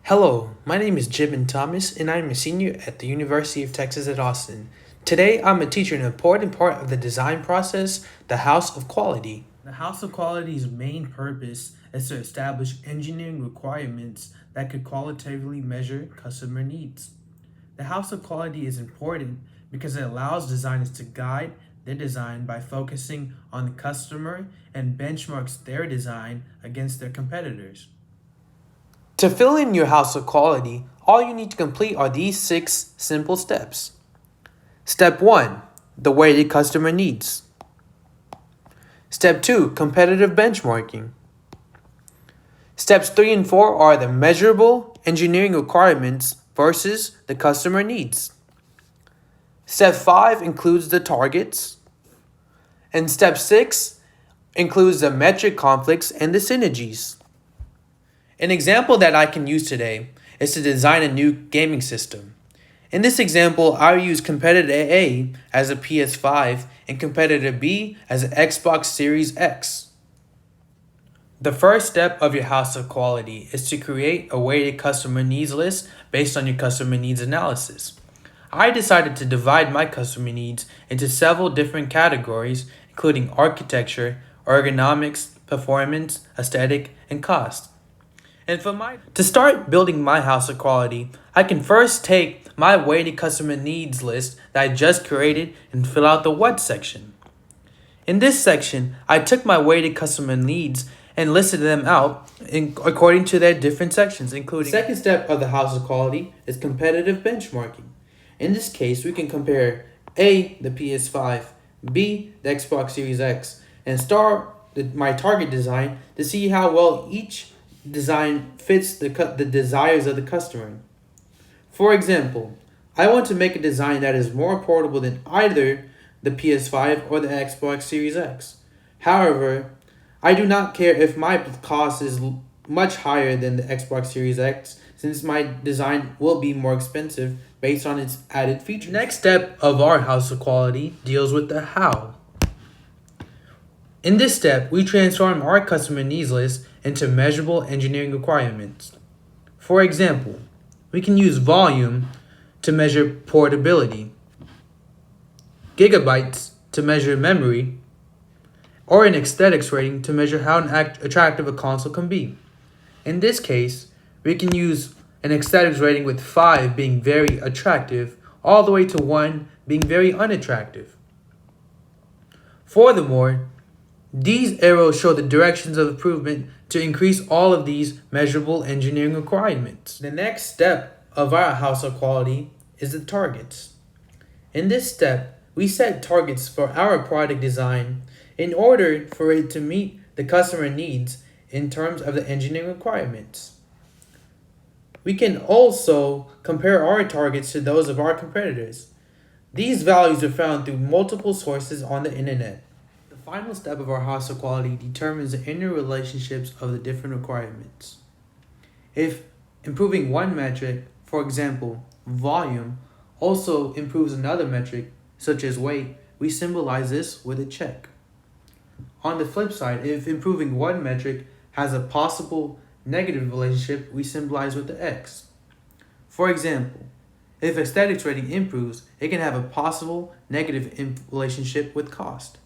Hello, my name is Jibin Thomas, and I am a senior at the University of Texas at Austin. Today, I'm going to teach you an important part of the design process, the House of Quality. The House of Quality's main purpose is to establish engineering requirements that could qualitatively measure customer needs. The House of Quality is important because it allows designers to guide their design by focusing on the customer and benchmarks their design against their competitors. To fill in your house of quality, all you need to complete are these 6 simple steps. Step 1, the weighted customer needs. Step 2, competitive benchmarking. Steps 3 and 4 are the measurable engineering requirements versus the customer needs. Step 5 includes the targets. And step 6 includes the metric conflicts and the synergies. An example that I can use today is to design a new gaming system. In this example, I'll use competitor A as a PS5 and competitor B as an Xbox Series X. The first step of your house of quality is to create a weighted customer needs list based on your customer needs analysis. I decided to divide my customer needs into several different categories, including architecture, ergonomics, performance, aesthetic, and cost. And to start building my house of quality, I can first take my weighted customer needs list that I just created and fill out the what section. In this section, I took my weighted customer needs and listed them out according to their different sections, including... The second step of the house of quality is competitive benchmarking. In this case, we can compare A, the PS5, B, the Xbox Series X, and my target design to see how well each design fits the desires of the customer. For example, I want to make a design that is more portable than either the PS5 or the Xbox Series X. However, I do not care if my cost is much higher than the Xbox Series X, since my design will be more expensive based on its added features. The next step of our house of quality deals with the how. In this step, we transform our customer needs list into measurable engineering requirements. For example, we can use volume to measure portability, gigabytes to measure memory, or an aesthetics rating to measure how attractive a console can be. In this case, we can use an aesthetics rating with 5 being very attractive, all the way to 1 being very unattractive. Furthermore, these arrows show the directions of improvement to increase all of these measurable engineering requirements. The next step of our house of quality is the targets. In this step, we set targets for our product design in order for it to meet the customer needs in terms of the engineering requirements. We can also compare our targets to those of our competitors. These values are found through multiple sources on the internet. The final step of our house of quality determines the interrelationships of the different requirements. If improving one metric, for example, volume, also improves another metric, such as weight, we symbolize this with a check. On the flip side, if improving one metric has a possible negative relationship, we symbolize with the X. For example, if aesthetics rating improves, it can have a possible negative relationship with cost.